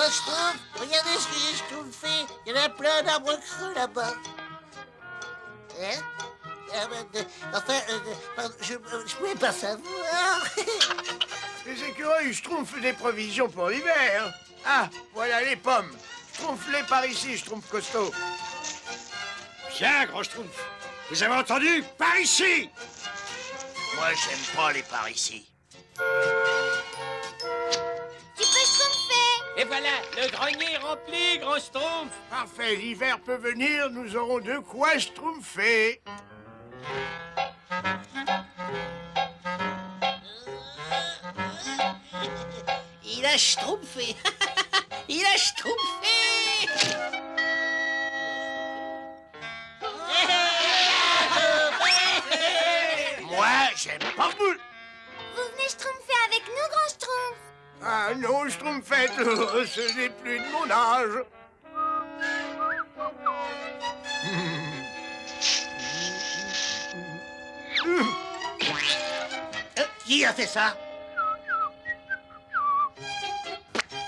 Grand Schtroumpf, regardez ce que j'ai schtroumpfé. Il y en a plein d'arbres creux là-bas. Hein? Enfin, je pouvais pas savoir. Les écureuils schtroumpfent des provisions pour l'hiver. Ah, voilà les pommes. Schtroumpf-les par ici, Schtroumpf costaud. Viens, Grand Schtroumpf. Vous avez entendu? Par ici! Moi, j'aime pas les par ici. Tu peux schtroumpfer. Et voilà, le grenier est rempli, Grand Schtroumpf. Parfait, l'hiver peut venir, nous aurons de quoi schtroumpfer. Il a schtroumpfé. Il a schtroumpfé. Moi, j'aime pas vous. Vous venez schtroumpfer avec nous, Grand Schtroumpf. Ah non, schtroumpfette, ce n'est plus de mon âge. Qui a fait ça?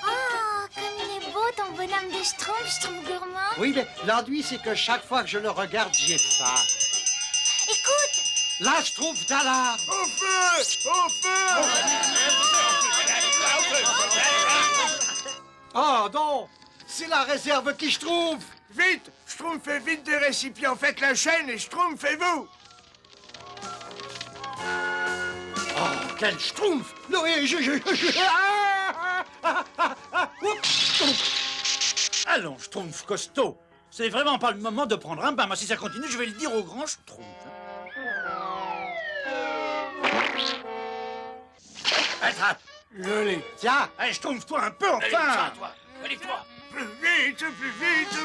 Oh, comme il est beau ton bonhomme de Schtroumpf, Schtroumpf gourmand. Oui, mais l'ennui, c'est que chaque fois que je le regarde, j'ai faim. Écoute, Là, je trouve d'alarme. Au feu! Au feu! Oh non, c'est la réserve qui je trouve. Vite! Schtroumpfez vite des récipients, faites la chaîne et schtroumpfez-vous! Oh, quel schtroumpf. Noé, oups. Allons, Schtroumpf costaud. C'est vraiment pas le moment de prendre un bain. Moi, si ça continue, je vais le dire au grand Schtroumpf. Attrape. Je l'ai. Tiens, Allez, Schtroumpf-toi un peu, enfin. Allez-toi. Plus vite, plus vite!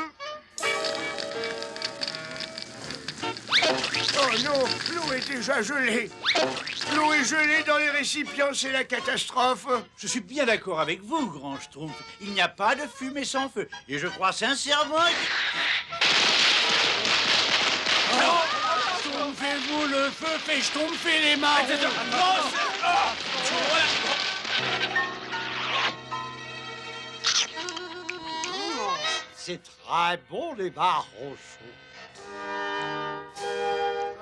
Oh non, l'eau est déjà gelée. L'eau est gelée dans les récipients, c'est la catastrophe. Je suis bien d'accord avec vous, grand Schtroumpf. Il n'y a pas de fumée sans feu. Et je crois sincèrement... Schtroumpfez-vous le feu, fait schtroumpfer les marrons. c'est très bon les marrons chauds.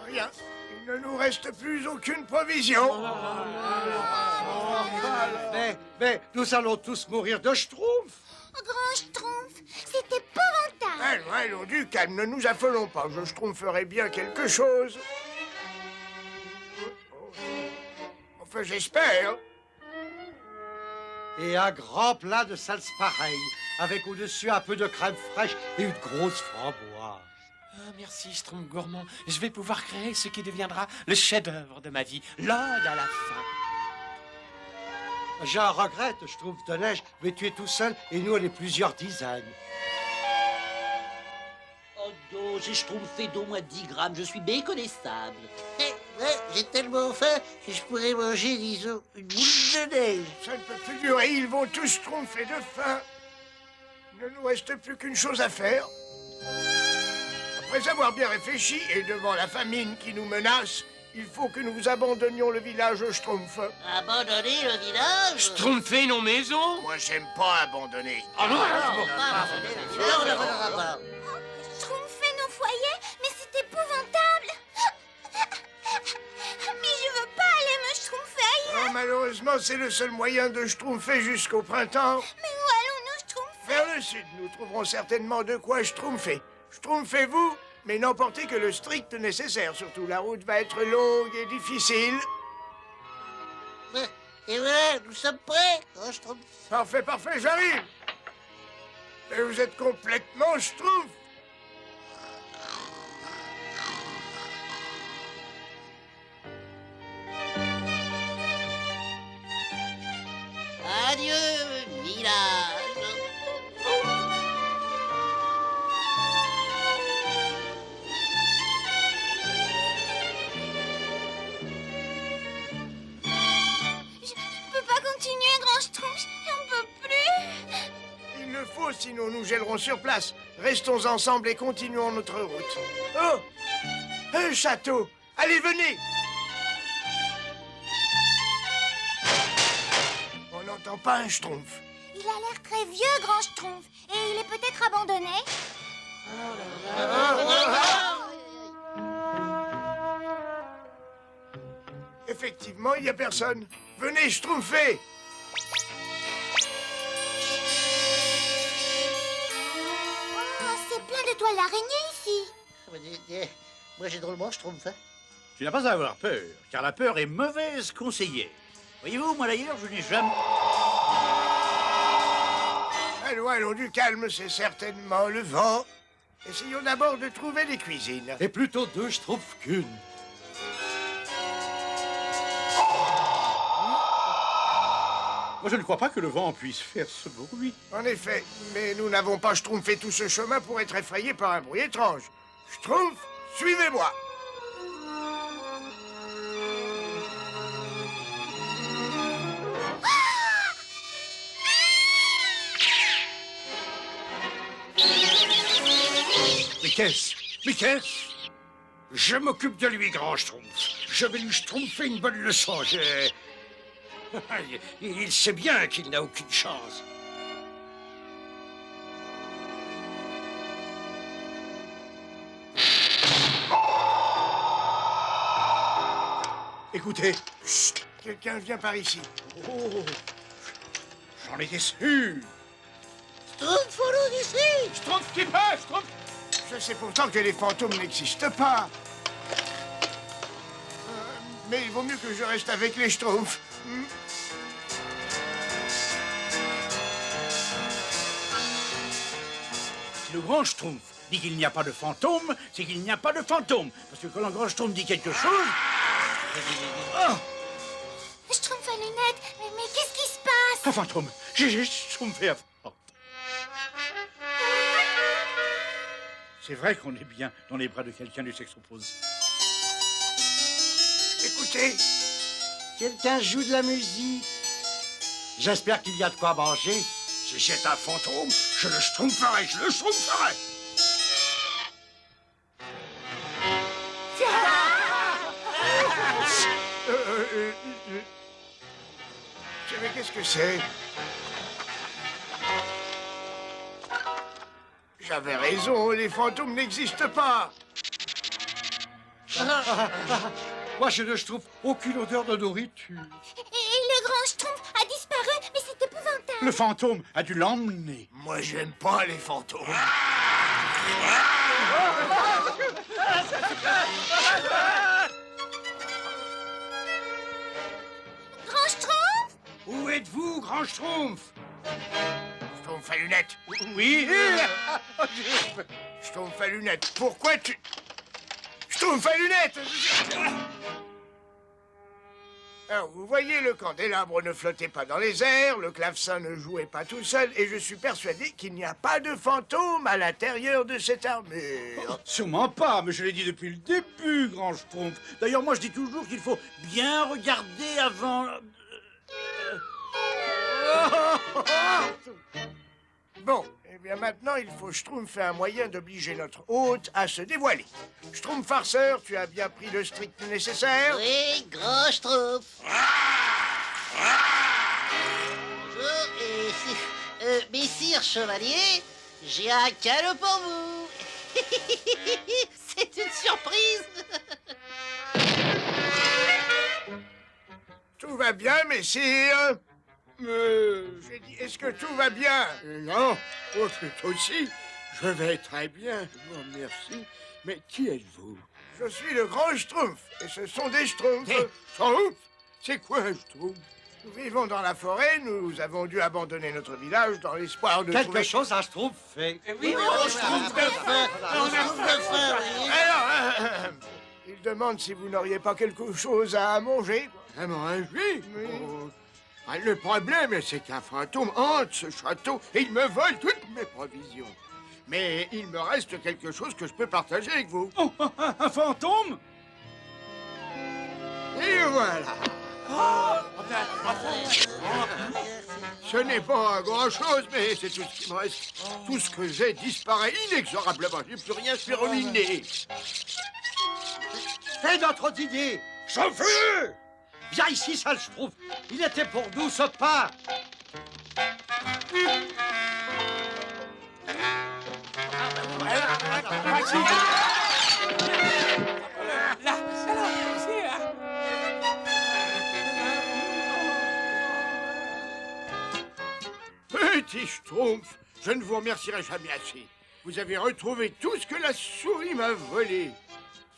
Rien. Il ne nous reste plus aucune provision. Mais nous allons tous mourir de schtroumpf. Grand Schtroumpf, c'est épouvantable. Allons, allons, du calme, ne nous affolons pas. Je schtroumpferai bien quelque chose. Enfin, j'espère. Et un grand plat de salse pareil, avec au-dessus un peu de crème fraîche et une grosse framboise. Ah, merci, Schtroumpf gourmand. Je vais pouvoir créer ce qui deviendra le chef-d'œuvre de ma vie, l'ode à la fin. J'en regrette, je trouve de neige, mais tu es tout seul et nous, on est plusieurs dizaines. Oh non, j'ai schtroumpfé d'au moins 10 grammes, je suis méconnaissable. Ouais, j'ai tellement faim que je pourrais manger, disons, une boule de neige. Ça ne peut plus durer, ils vont tous schtroumpfer de faim. Il ne nous reste plus qu'une chose à faire. Après avoir bien réfléchi et devant la famine qui nous menace, il faut que nous abandonnions le village Schtroumpf. Abandonner le village? Schtroumpfer nos maisons? Moi, j'aime pas abandonner. Ah non, Non, on ne volera pas. Schtroumpfer nos foyers, mais c'est épouvantable. Mais je veux pas aller me schtroumpfer ailleurs. Oh, malheureusement, c'est le seul moyen de schtroumpfer jusqu'au printemps. Mais où allons-nous schtroumpfer? Vers le sud, nous trouverons certainement de quoi schtroumpfer. Schtroumpfez-vous, mais n'emportez que le strict nécessaire. Surtout, la route va être longue et difficile. Et voilà, nous sommes prêts. Oh, je trouve... Parfait, parfait, j'arrive. Et vous êtes complètement schtroumpf. Adieu, village. Je peux pas continuer, Grand Schtroumpf. J'en peux plus. Il le faut, sinon nous gèlerons sur place. Restons ensemble et continuons notre route. Oh! Un château! Allez, venez! On n'entend pas un schtroumpf. Il a l'air très vieux, Grand Schtroumpf. Et il est peut-être abandonné. Effectivement, il n'y a personne. Venez schtroumpfer. Oh, c'est plein de toiles d'araignée ici. Moi, j'ai drôlement, je trouve. Hein. Tu n'as pas à avoir peur, car la peur est mauvaise conseillère. Voyez-vous, moi d'ailleurs, je n'ai jamais... Allons, du calme, c'est certainement le vent. Essayons d'abord de trouver des cuisines. Et plutôt deux schtroumpfs qu'une. Moi, je ne crois pas que le vent puisse faire ce bruit. En effet, mais nous n'avons pas schtroumpfé tout ce chemin pour être effrayés par un bruit étrange. Schtroumpf, suivez-moi. Mais qu'est-ce? Je m'occupe de lui, grand Schtroumpf. Je vais lui schtroumpfer une bonne leçon. Il sait bien qu'il n'a aucune chance. Écoutez, Chut, quelqu'un vient par ici. oh, j'en étais sûr. Schtroumpf, follow d'ici. Schtroumpf qui passe, Schtroumpf. Je sais pourtant que les fantômes n'existent pas. Mais il vaut mieux que je reste avec les schtroumpfs. Si le grand Schtroumpf dit qu'il n'y a pas de fantôme, c'est qu'il n'y a pas de fantôme. Parce que quand le grand Schtroumpf dit quelque chose... Oh, Schtroumpf à lunettes. Mais qu'est-ce qui se passe? un fantôme. J'ai schtroumpfé un fantôme. C'est vrai qu'on est bien dans les bras de quelqu'un du sexe opposé. Écoutez, Quelqu'un joue de la musique. J'espère qu'il y a de quoi manger. Si c'est un fantôme, je le schtroumpferai. vous savez qu'est-ce que c'est? J'avais raison, les fantômes n'existent pas. Moi, je ne trouve aucune odeur de nourriture. Et le Grand Schtroumpf a disparu, mais c'est épouvantable. Le fantôme a dû l'emmener. Moi, j'aime pas les fantômes. Grand Schtroumpf? Où êtes-vous, grand Schtroumpf? Schtroumpf à lunettes. Oui. Schtroumpf à lunettes. Pourquoi tu... Schtroumpf à lunettes. Alors, vous voyez, le candélabre ne flottait pas dans les airs, le clavecin ne jouait pas tout seul, et je suis persuadé qu'il n'y a pas de fantôme à l'intérieur de cette armure. Sûrement pas, mais je l'ai dit depuis le début, grand Schtroumpf. D'ailleurs, moi, je dis toujours qu'il faut bien regarder avant... Bon, eh bien maintenant, il faut schtroumpfer un moyen d'obliger notre hôte à se dévoiler. Schtroumpf farceur, tu as bien pris le strict nécessaire? Oui, grand Schtroumpf. Bonjour, et... messire chevalier, j'ai un cadeau pour vous. C'est une surprise. Tout va bien, messire? J'ai dit, est-ce que tout va bien? Non, oh, c'est aussi. Je vais très bien, je vous remercie. Mais qui êtes-vous? Je suis le grand Schtroumpf, et ce sont des Schtroumpfs. Des Schtroumpfs? C'est quoi un Schtroumpf? Nous vivons dans la forêt, nous avons dû abandonner notre village dans l'espoir de Quelque trouver... chose à schtroumpfer. Oui, Schtroumpf de feu. Schtroumpf de feu, oui. Alors, il demande si vous n'auriez pas quelque chose à manger. À manger? Oui. Oh. Ah, le problème, c'est qu'un fantôme hante ce château et il me vole toutes mes provisions. Mais il me reste quelque chose que je peux partager avec vous. Oh, un fantôme? Et voilà. Ce n'est pas grand-chose, mais c'est tout ce qui me reste. Tout ce que j'ai disparaît inexorablement. J'ai plus rien, je suis ruiné. Fais notre idée. Chauffe-le! Viens ici, sale schtroumpf. Il était pour nous, ce pain. Là, alors, c'est là. Petit Schtroumpf, je ne vous remercierai jamais assez. Vous avez retrouvé tout ce que la souris m'a volé.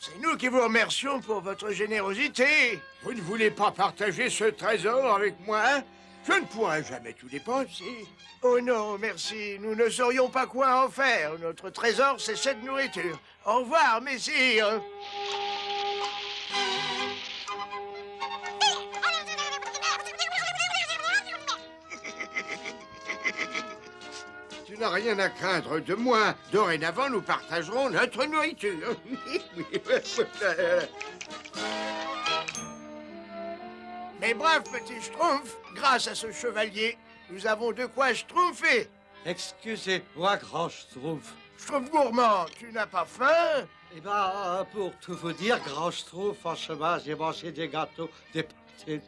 C'est nous qui vous remercions pour votre générosité. Vous ne voulez pas partager ce trésor avec moi, hein? Je ne pourrai jamais tout dépenser. Oh non, merci. Nous ne saurions pas quoi en faire. Notre trésor, c'est cette nourriture. Au revoir, messire. Tu n'as rien à craindre de moi. Dorénavant, nous partagerons notre nourriture. Mais brave petit Schtroumpf, grâce à ce chevalier, nous avons de quoi schtroumpfer. Excusez-moi, grand Schtroumpf. Schtroumpf gourmand, tu n'as pas faim? Eh ben, pour tout vous dire, grand Schtroumpf, en chemin, j'ai mangé des gâteaux, des pâtés.